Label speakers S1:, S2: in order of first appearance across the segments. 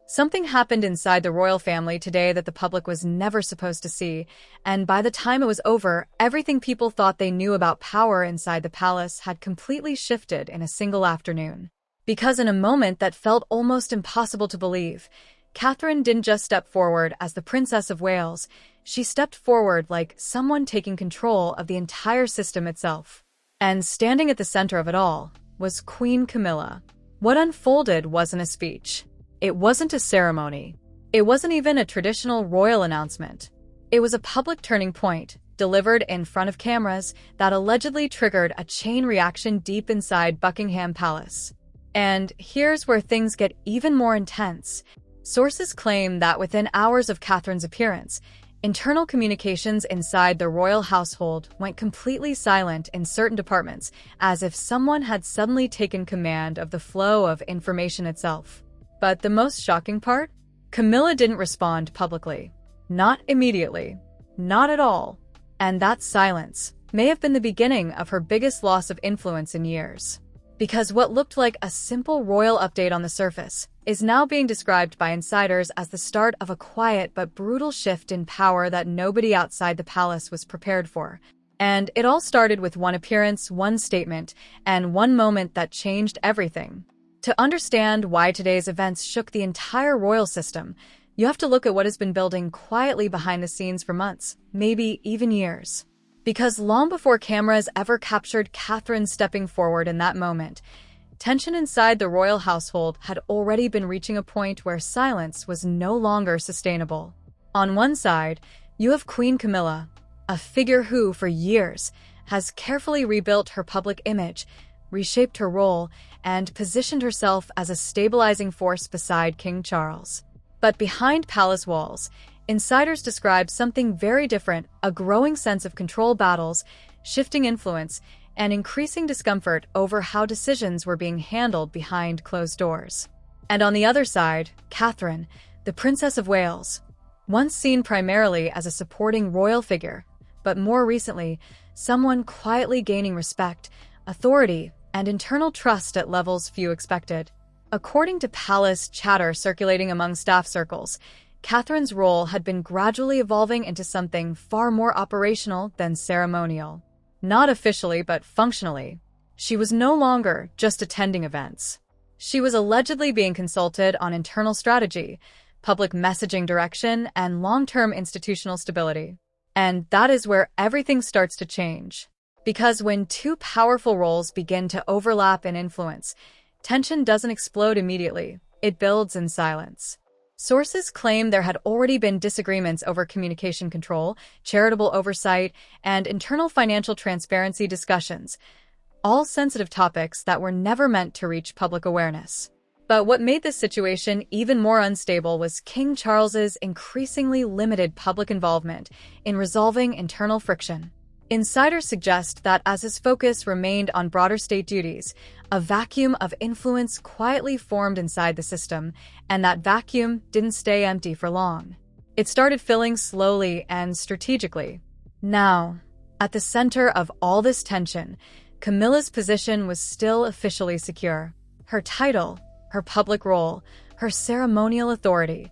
S1: Something happened inside the royal family today that the public was never supposed to see, and by the time it was over, everything people thought they knew about power inside the palace had completely shifted in a single afternoon. Because in a moment that felt almost impossible to believe, Catherine didn't just step forward as the Princess of Wales, she stepped forward like someone taking control of the entire system itself. And standing at the center of it all was Queen Camilla. What unfolded wasn't a speech. It wasn't a ceremony. It wasn't even a traditional royal announcement. It was a public turning point, delivered in front of cameras, that allegedly triggered a chain reaction deep inside Buckingham Palace. And here's where things get even more intense. Sources claim that within hours of Catherine's appearance, internal communications inside the royal household went completely silent in certain departments, as if someone had suddenly taken command of the flow of information itself. But the most shocking part? Camilla didn't respond publicly. Not immediately. Not at all. And that silence may have been the beginning of her biggest loss of influence in years. Because what looked like a simple royal update on the surface is now being described by insiders as the start of a quiet but brutal shift in power that nobody outside the palace was prepared for. And it all started with one appearance, one statement, and one moment that changed everything. To understand why today's events shook the entire royal system, you have to look at what has been building quietly behind the scenes for months, maybe even years. Because long before cameras ever captured Catherine stepping forward in that moment, tension inside the royal household had already been reaching a point where silence was no longer sustainable. On one side, you have Queen Camilla, a figure who, for years, has carefully rebuilt her public image, reshaped her role, and positioned herself as a stabilizing force beside King Charles. But behind palace walls, insiders describe something very different: a growing sense of control battles, shifting influence, and increasing discomfort over how decisions were being handled behind closed doors. And on the other side, Catherine, the Princess of Wales, once seen primarily as a supporting royal figure, but more recently, someone quietly gaining respect, authority, and internal trust at levels few expected. According to palace chatter circulating among staff circles, Catherine's role had been gradually evolving into something far more operational than ceremonial. Not officially, but functionally. She was no longer just attending events. She was allegedly being consulted on internal strategy, public messaging direction, and long-term institutional stability. And that is where everything starts to change. Because when two powerful roles begin to overlap in influence, tension doesn't explode immediately. It builds in silence. Sources claim there had already been disagreements over communication control, charitable oversight, and internal financial transparency discussions, all sensitive topics that were never meant to reach public awareness. But what made this situation even more unstable was King Charles's increasingly limited public involvement in resolving internal friction. Insiders suggest that as his focus remained on broader state duties, a vacuum of influence quietly formed inside the system, and that vacuum didn't stay empty for long. It started filling slowly and strategically. Now, at the center of all this tension, Camilla's position was still officially secure. Her title, her public role, her ceremonial authority,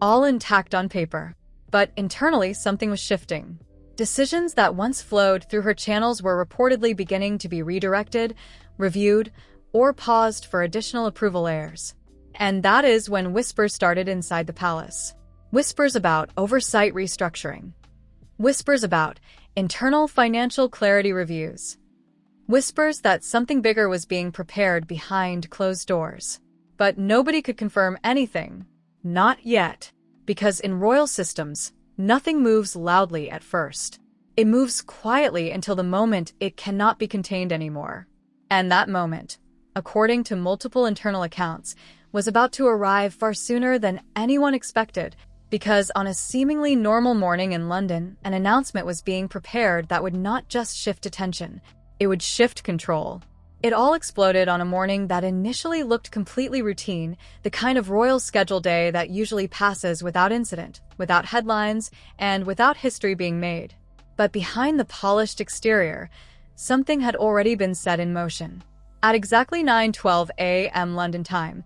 S1: all intact on paper. But internally, something was shifting. Decisions that once flowed through her channels were reportedly beginning to be redirected, reviewed, or paused for additional approval layers. And that is when whispers started inside the palace. Whispers about oversight restructuring. Whispers about internal financial clarity reviews. Whispers that something bigger was being prepared behind closed doors. But nobody could confirm anything. Not yet. Because in royal systems, nothing moves loudly at first. It moves quietly until the moment it cannot be contained anymore. And that moment, according to multiple internal accounts, was about to arrive far sooner than anyone expected, because on a seemingly normal morning in London, an announcement was being prepared that would not just shift attention, it would shift control. It all exploded on a morning that initially looked completely routine, the kind of royal schedule day that usually passes without incident, without headlines, and without history being made. But behind the polished exterior, something had already been set in motion. At exactly 9:12 a.m. London time,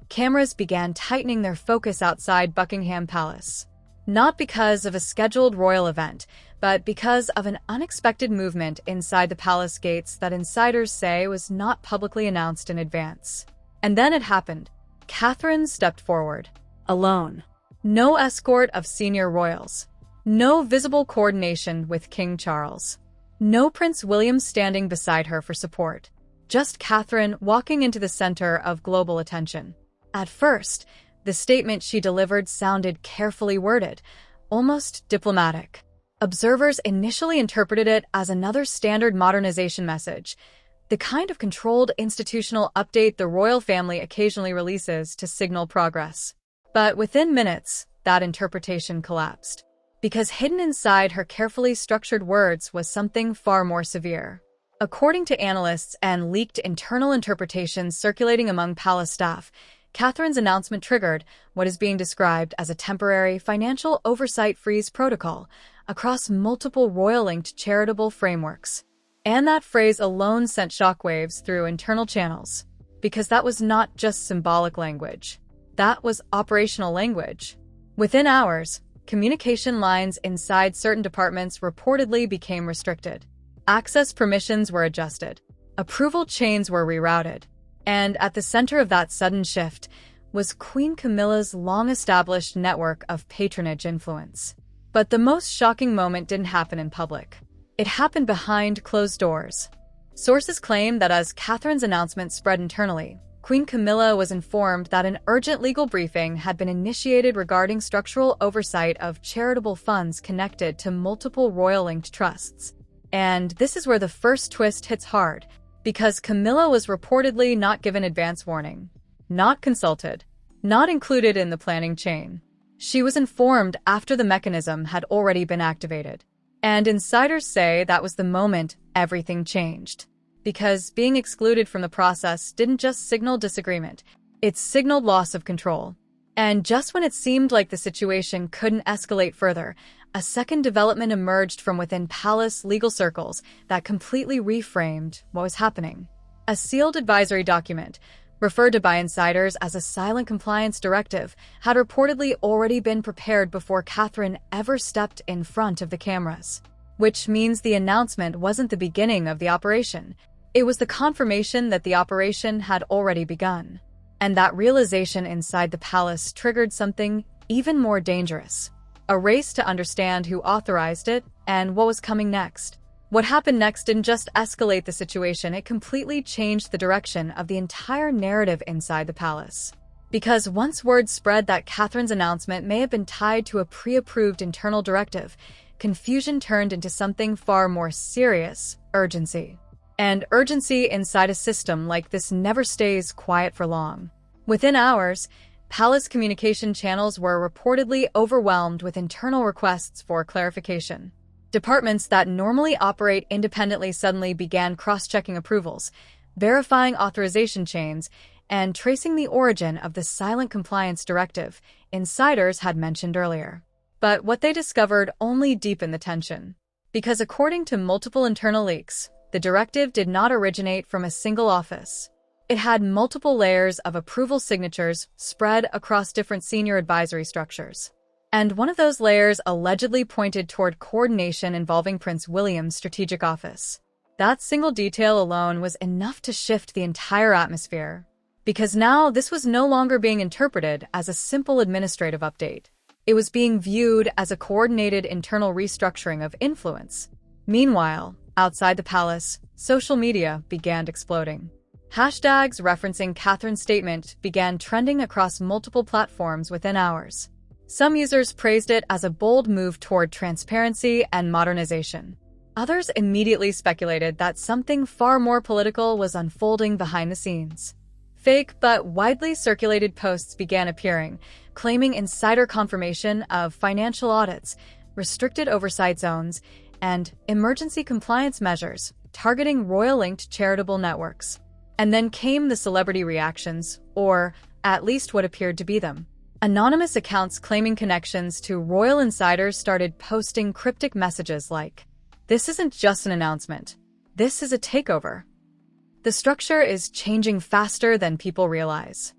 S1: cameras began tightening their focus outside Buckingham Palace. Not because of a scheduled royal event, but because of an unexpected movement inside the palace gates that insiders say was not publicly announced in advance. And then it happened. Catherine stepped forward, alone. No escort of senior royals. No visible coordination with King Charles. No Prince William standing beside her for support. Just Catherine walking into the center of global attention. At first, the statement she delivered sounded carefully worded, almost diplomatic. Observers initially interpreted it as another standard modernization message, the kind of controlled institutional update the royal family occasionally releases to signal progress. But within minutes, that interpretation collapsed. Because hidden inside her carefully structured words was something far more severe. According to analysts and leaked internal interpretations circulating among palace staff, Catherine's announcement triggered what is being described as a temporary financial oversight freeze protocol across multiple royal-linked charitable frameworks. And that phrase alone sent shockwaves through internal channels, because that was not just symbolic language. That was operational language. Within hours, communication lines inside certain departments reportedly became restricted. Access permissions were adjusted. Approval chains were rerouted. And at the center of that sudden shift was Queen Camilla's long-established network of patronage influence. But the most shocking moment didn't happen in public. It happened behind closed doors. Sources claim that as Catherine's announcement spread internally, Queen Camilla was informed that an urgent legal briefing had been initiated regarding structural oversight of charitable funds connected to multiple royal-linked trusts. And this is where the first twist hits hard, because Camilla was reportedly not given advance warning, not consulted, not included in the planning chain. She was informed after the mechanism had already been activated. And insiders say that was the moment everything changed. Because being excluded from the process didn't just signal disagreement, it signaled loss of control. And just when it seemed like the situation couldn't escalate further, a second development emerged from within palace legal circles that completely reframed what was happening. A sealed advisory document, referred to by insiders as a silent compliance directive, had reportedly already been prepared before Catherine ever stepped in front of the cameras. Which means the announcement wasn't the beginning of the operation. It was the confirmation that the operation had already begun. And that realization inside the palace triggered something even more dangerous. A race to understand who authorized it and what was coming next. What happened next didn't just escalate the situation, it completely changed the direction of the entire narrative inside the palace. Because once word spread that Catherine's announcement may have been tied to a pre-approved internal directive, confusion turned into something far more serious: urgency. And urgency inside a system like this never stays quiet for long. Within hours, palace communication channels were reportedly overwhelmed with internal requests for clarification. Departments that normally operate independently suddenly began cross-checking approvals, verifying authorization chains, and tracing the origin of the silent compliance directive insiders had mentioned earlier. But what they discovered only deepened the tension. Because according to multiple internal leaks, the directive did not originate from a single office. It had multiple layers of approval signatures spread across different senior advisory structures. And one of those layers allegedly pointed toward coordination involving Prince William's strategic office. That single detail alone was enough to shift the entire atmosphere. Because now this was no longer being interpreted as a simple administrative update. It was being viewed as a coordinated internal restructuring of influence. Meanwhile, outside the palace, social media began exploding. Hashtags referencing Catherine's statement began trending across multiple platforms within hours. Some users praised it as a bold move toward transparency and modernization. Others immediately speculated that something far more political was unfolding behind the scenes. Fake but widely circulated posts began appearing, claiming insider confirmation of financial audits, restricted oversight zones, and emergency compliance measures targeting royal-linked charitable networks. And then came the celebrity reactions, or at least what appeared to be them. Anonymous accounts claiming connections to royal insiders started posting cryptic messages like, "This isn't just an announcement. This is a takeover." The structure is changing faster than people realize.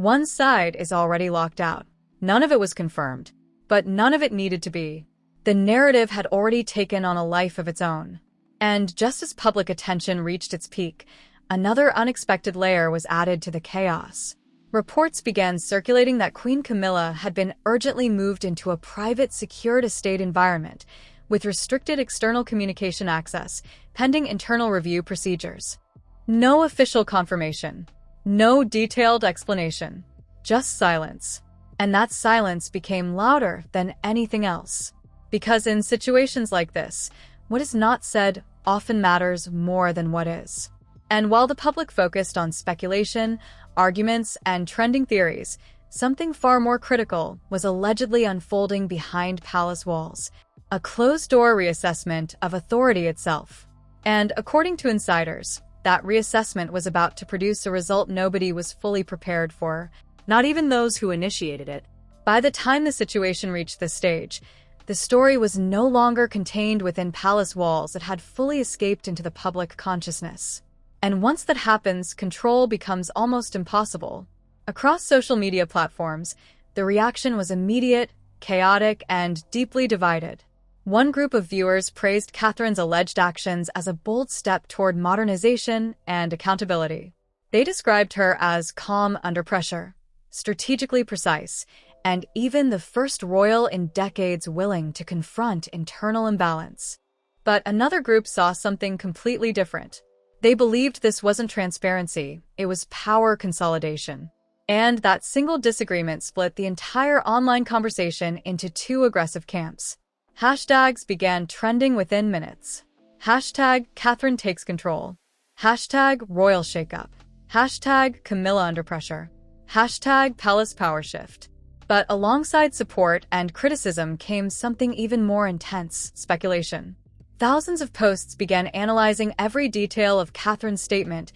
S1: One side is already locked out. None of it was confirmed, but none of it needed to be. The narrative had already taken on a life of its own. And just as public attention reached its peak, another unexpected layer was added to the chaos. Reports began circulating that Queen Camilla had been urgently moved into a private, secured estate environment with restricted external communication access, pending internal review procedures. No official confirmation, no detailed explanation, just silence. And that silence became louder than anything else. Because in situations like this, what is not said often matters more than what is. And while the public focused on speculation, arguments, and trending theories, something far more critical was allegedly unfolding behind palace walls, a closed-door reassessment of authority itself. And according to insiders, that reassessment was about to produce a result nobody was fully prepared for, not even those who initiated it. By the time the situation reached this stage, the story was no longer contained within palace walls. It had fully escaped into the public consciousness. And once that happens, control becomes almost impossible. Across social media platforms, the reaction was immediate, chaotic, and deeply divided. One group of viewers praised Catherine's alleged actions as a bold step toward modernization and accountability. They described her as calm under pressure, strategically precise, and even the first royal in decades willing to confront internal imbalance. But another group saw something completely different. They believed this wasn't transparency, it was power consolidation. And that single disagreement split the entire online conversation into two aggressive camps. Hashtags began trending within minutes. Hashtag Catherine takes control. Hashtag royal shakeup. Hashtag Camilla under pressure. Hashtag palace power shift. But alongside support and criticism came something even more intense: speculation. Thousands of posts began analyzing every detail of Catherine's statement,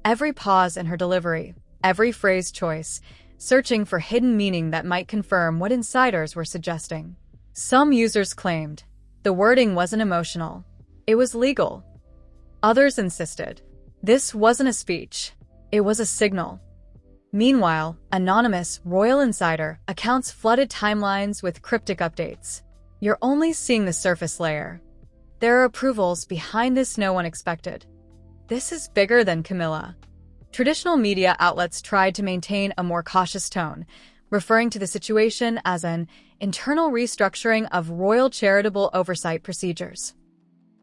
S1: every pause in her delivery, every phrase choice, searching for hidden meaning that might confirm what insiders were suggesting. Some users claimed the wording wasn't emotional, it was legal. Others insisted this wasn't a speech, it was a signal. Meanwhile, anonymous royal insider accounts flooded timelines with cryptic updates. You're only seeing the surface layer. There are approvals behind this no one expected. This is bigger than Camilla. Traditional media outlets tried to maintain a more cautious tone, referring to the situation as an internal restructuring of royal charitable oversight procedures.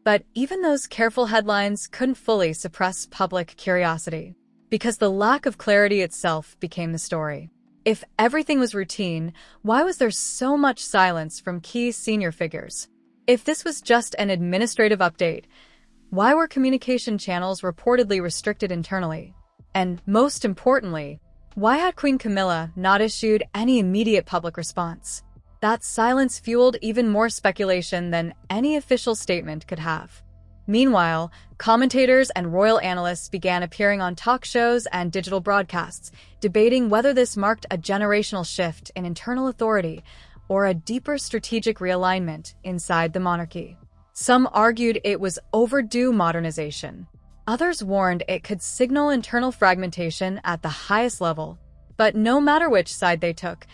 S1: But even those careful headlines couldn't fully suppress public curiosity, because the lack of clarity itself became the story. If everything was routine, why was there so much silence from key senior figures? If this was just an administrative update, why were communication channels reportedly restricted internally? And most importantly, why had Queen Camilla not issued any immediate public response? That silence fueled even more speculation than any official statement could have. Meanwhile, commentators and royal analysts began appearing on talk shows and digital broadcasts, debating whether this marked a generational shift in internal authority or a deeper strategic realignment inside the monarchy. Some argued it was overdue modernization. Others warned it could signal internal fragmentation at the highest level. But no matter which side they took,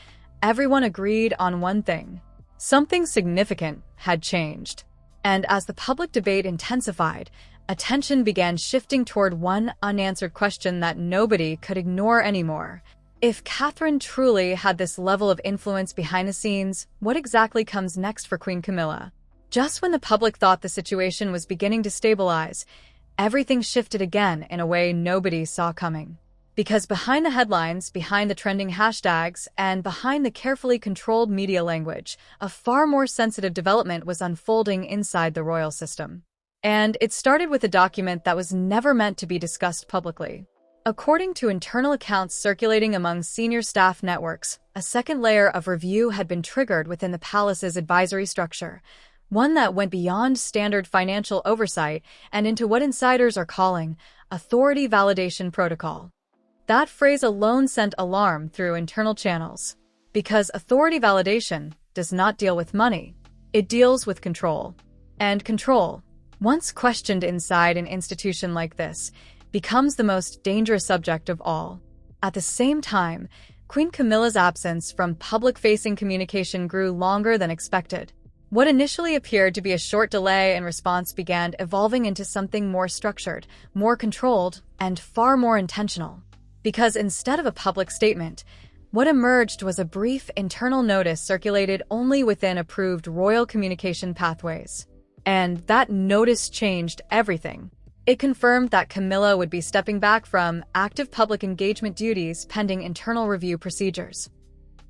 S1: everyone agreed on one thing: something significant had changed. And as the public debate intensified, attention began shifting toward one unanswered question that nobody could ignore anymore. If Catherine truly had this level of influence behind the scenes, what exactly comes next for Queen Camilla? Just when the public thought the situation was beginning to stabilize, everything shifted again in a way nobody saw coming. Because behind the headlines, behind the trending hashtags, and behind the carefully controlled media language, a far more sensitive development was unfolding inside the royal system. And it started with a document that was never meant to be discussed publicly. According to internal accounts circulating among senior staff networks, a second layer of review had been triggered within the palace's advisory structure, one that went beyond standard financial oversight and into what insiders are calling authority validation protocol. That phrase alone sent alarm through internal channels, because authority validation does not deal with money, it deals with control. And control, once questioned inside an institution like this, becomes the most dangerous subject of all. At the same time, Queen Camilla's absence from public-facing communication grew longer than expected. What initially appeared to be a short delay in response began evolving into something more structured, more controlled, and far more intentional. Because instead of a public statement, what emerged was a brief internal notice circulated only within approved royal communication pathways. And that notice changed everything. It confirmed that Camilla would be stepping back from active public engagement duties pending internal review procedures.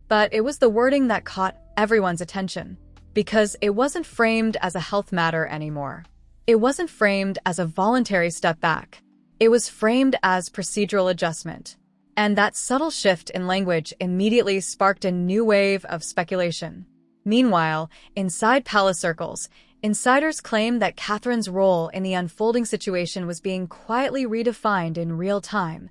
S1: But it was the wording that caught everyone's attention, because it wasn't framed as a health matter anymore. It wasn't framed as a voluntary step back. It was framed as procedural adjustment. And that subtle shift in language immediately sparked a new wave of speculation. Meanwhile, inside palace circles, insiders claimed that Catherine's role in the unfolding situation was being quietly redefined in real time,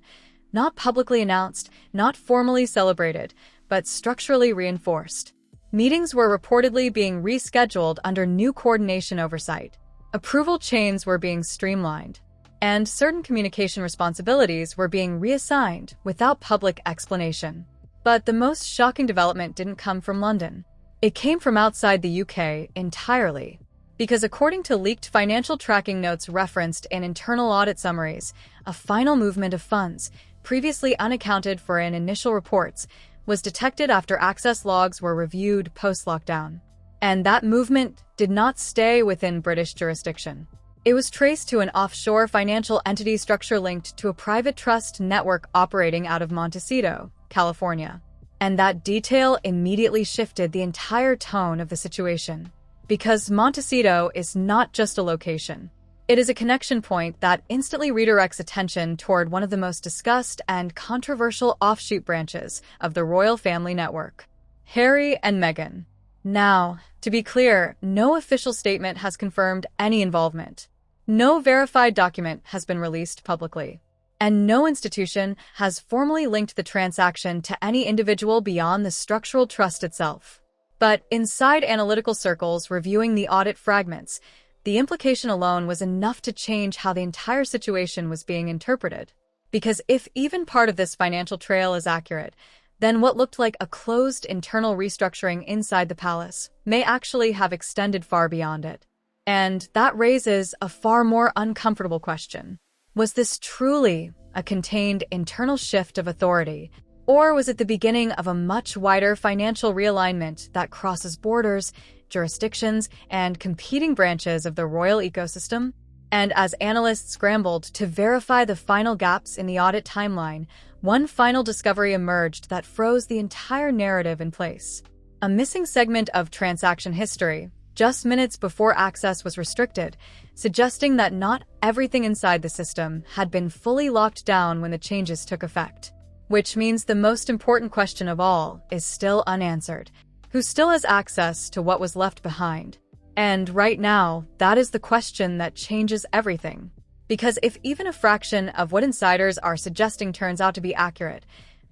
S1: not publicly announced, not formally celebrated, but structurally reinforced. Meetings were reportedly being rescheduled under new coordination oversight. Approval chains were being streamlined, and certain communication responsibilities were being reassigned without public explanation. But the most shocking development didn't come from London. It came from outside the UK entirely. Because according to leaked financial tracking notes referenced in internal audit summaries, a final movement of funds, previously unaccounted for in initial reports, was detected after access logs were reviewed post-lockdown. And that movement did not stay within British jurisdiction. It was traced to an offshore financial entity structure linked to a private trust network operating out of Montecito, California. And that detail immediately shifted the entire tone of the situation. Because Montecito is not just a location. It is a connection point that instantly redirects attention toward one of the most discussed and controversial offshoot branches of the royal family network, Harry and Meghan. Now, to be clear, no official statement has confirmed any involvement. No verified document has been released publicly. And no institution has formally linked the transaction to any individual beyond the structural trust itself. But inside analytical circles reviewing the audit fragments, the implication alone was enough to change how the entire situation was being interpreted. Because if even part of this financial trail is accurate, then what looked like a closed internal restructuring inside the palace may actually have extended far beyond it. And that raises a far more uncomfortable question. Was this truly a contained internal shift of authority? Or was it the beginning of a much wider financial realignment that crosses borders, jurisdictions, and competing branches of the royal ecosystem? And as analysts scrambled to verify the final gaps in the audit timeline, one final discovery emerged that froze the entire narrative in place. A missing segment of transaction history, just minutes before access was restricted, suggesting that not everything inside the system had been fully locked down when the changes took effect. Which means the most important question of all is still unanswered. Who still has access to what was left behind? And right now, that is the question that changes everything. Because if even a fraction of what insiders are suggesting turns out to be accurate,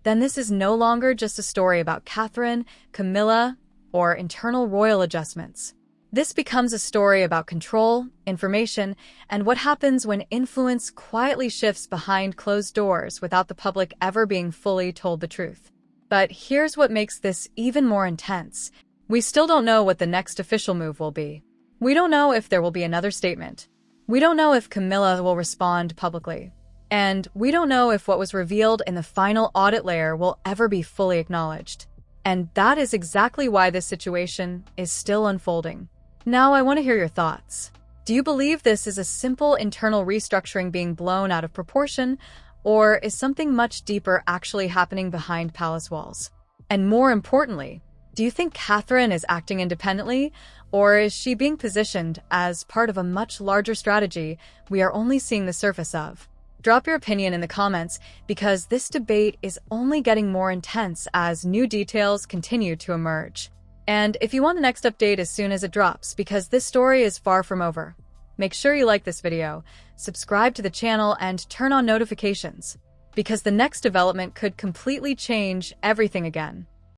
S1: then this is no longer just a story about Catherine, Camilla, or internal royal adjustments. This becomes a story about control, information, and what happens when influence quietly shifts behind closed doors without the public ever being fully told the truth. But here's what makes this even more intense. We still don't know what the next official move will be. We don't know if there will be another statement. We don't know if Camilla will respond publicly. And we don't know if what was revealed in the final audit layer will ever be fully acknowledged. And that is exactly why this situation is still unfolding. Now I want to hear your thoughts. Do you believe this is a simple internal restructuring being blown out of proportion, or is something much deeper actually happening behind palace walls? And more importantly, do you think Catherine is acting independently, or is she being positioned as part of a much larger strategy we are only seeing the surface of? Drop your opinion in the comments, because this debate is only getting more intense as new details continue to emerge. And if you want the next update as soon as it drops, because this story is far from over, make sure you like this video, subscribe to the channel, and turn on notifications, because the next development could completely change everything again.